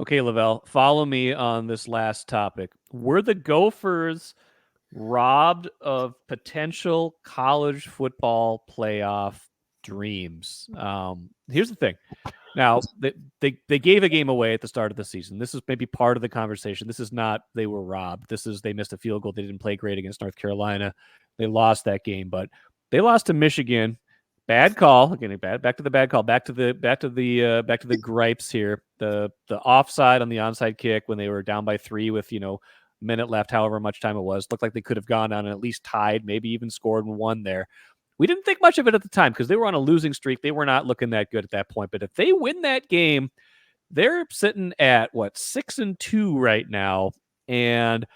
Okay, Lavelle, follow me on this last topic. Were the Gophers robbed of potential college football playoff dreams? Here's the thing. Now, they gave a game away at the start of the season. This is maybe part of the conversation. This is not they were robbed. This is they missed a field goal. They didn't play great against North Carolina. They lost that game, but they lost to Michigan. Bad call. Again, back to the bad call. Back to the gripes here. The offside on the onside kick when they were down by 3 with minute left, however much time it was, looked like they could have gone on and at least tied, maybe even scored and won there. We didn't think much of it at the time because they were on a losing streak. They were not looking that good at that point. But if they win that game, they're sitting at 6-2 right now. And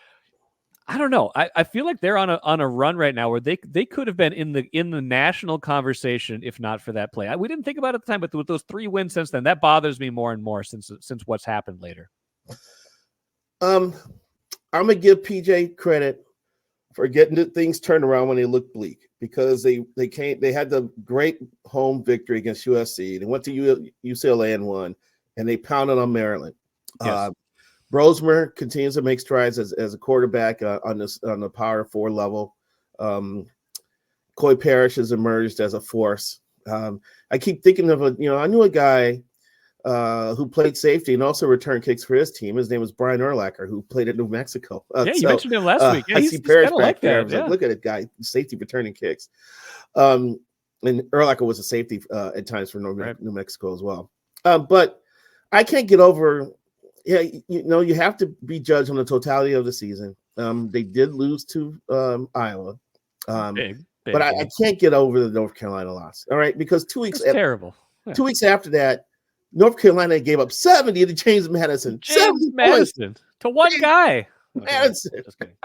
I don't know. I feel like they're on a run right now where they could have been in the national conversation if not for that play. We didn't think about it at the time, but with those 3 wins since then, that bothers me more and more since what's happened later. I'm gonna give PJ credit for getting the things turned around when they looked bleak because they had the great home victory against USC. They went to UCLA and won, and they pounded on Maryland. Yes. Brosmer continues to make strides as a quarterback on the Power 4 level. Coy Parrish has emerged as a force. I keep thinking of I knew a guy who played safety and also returned kicks for his team. His name was Brian Urlacher, who played at New Mexico. You mentioned him last week. Yeah, I see Parrish back there. I was like, look at it, guy, safety returning kicks. And Urlacher was a safety at times for New Mexico as well. But I can't get over. Yeah, you have to be judged on the totality of the season. They did lose to Iowa, big, but I can't get over the North Carolina loss. All right, because 2 weeks terrible. Yeah. 2 weeks after that, North Carolina gave up 70 to James Madison. To one guy. Madison. Okay, just kidding.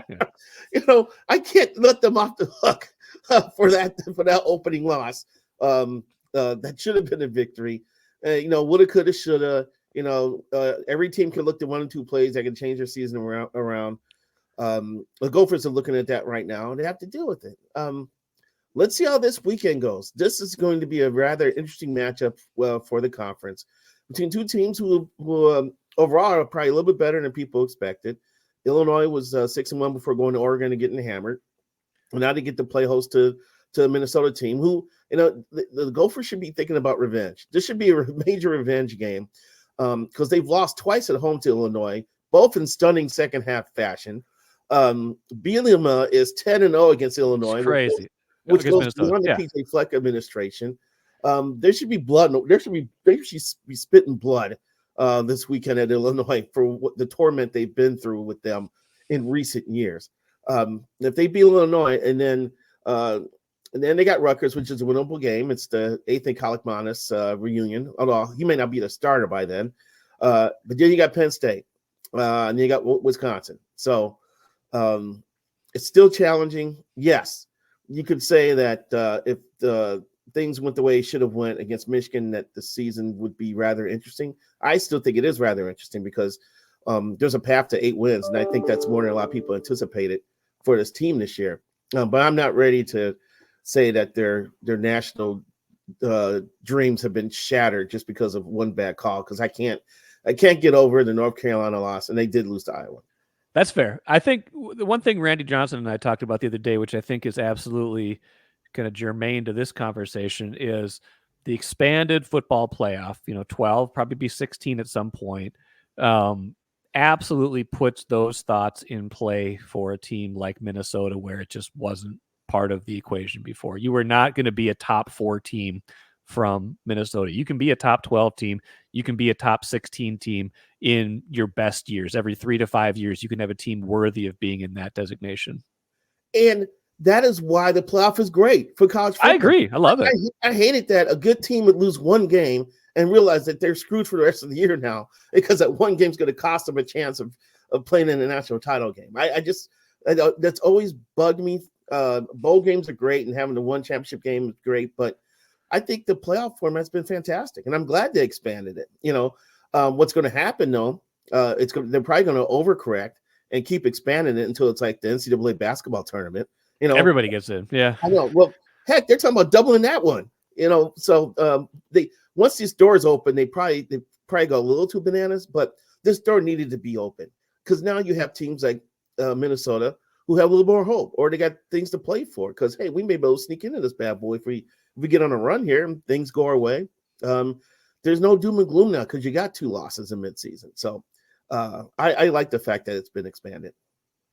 Yeah. I can't let them off the hook for that opening loss. That should have been a victory. Woulda, coulda, shoulda. Every team can look to 1 and 2 plays that can change their season around. The Gophers are looking at that right now, and they have to deal with it. Let's see how this weekend goes. This is going to be a rather interesting matchup for the conference between 2 teams who overall are probably a little bit better than people expected. Illinois was 6-1 before going to Oregon and getting hammered. And now they get to play host to a Minnesota team who, the Gophers should be thinking about revenge. This should be a major revenge game. Because they've lost twice at home to Illinois, both in stunning second half fashion. Bielema is 10-0 against Illinois, it's crazy, which goes beyond the PJ Fleck administration. There should be blood. They should be spitting blood this weekend at Illinois for the torment they've been through with them in recent years. If they beat Illinois and then they got Rutgers, which is a winnable game. It's the 8th and Kalakmanis reunion, although he may not be the starter by then. But then you got Penn State, and then you got Wisconsin. So it's still challenging. Yes, you could say that if the things went the way it should have went against Michigan, that the season would be rather interesting. I still think it is rather interesting because there's a path to 8 wins, and I think that's more than a lot of people anticipated for this team this year. But I'm not ready to say that their national dreams have been shattered just because of one bad call, because I can't get over the North Carolina loss, and they did lose to Iowa. That's fair. I think the one thing Randy Johnson and I talked about the other day, which I think is absolutely kind of germane to this conversation, is the expanded football playoff. 12, probably be 16 at some point. Absolutely puts those thoughts in play for a team like Minnesota, where it just wasn't part of the equation before. You were not going to be a top 4 team from Minnesota. You can be a top 12 team. You can be a top 16 team in your best years. Every 3 to 5 years, you can have a team worthy of being in that designation. And that is why the playoff is great for college football. I agree. I love it. I hated that a good team would lose one game and realize that they're screwed for the rest of the year now because that one game's going to cost them a chance of playing in a national title game. That's always bugged me. Bowl games are great, and having the one championship game is great, but I think the playoff format's been fantastic, and I'm glad they expanded it. What's going to happen though? They're probably going to overcorrect and keep expanding it until it's like the NCAA basketball tournament. Everybody gets in. Yeah, I know. Well, heck, they're talking about doubling that one. So they once these doors open, they probably go a little too bananas, but this door needed to be open because now you have teams like Minnesota who have a little more hope, or they got things to play for. Because hey, we may be able to sneak into this bad boy if we get on a run here and things go our way. There's no doom and gloom now because you got 2 losses in midseason. So I like the fact that it's been expanded.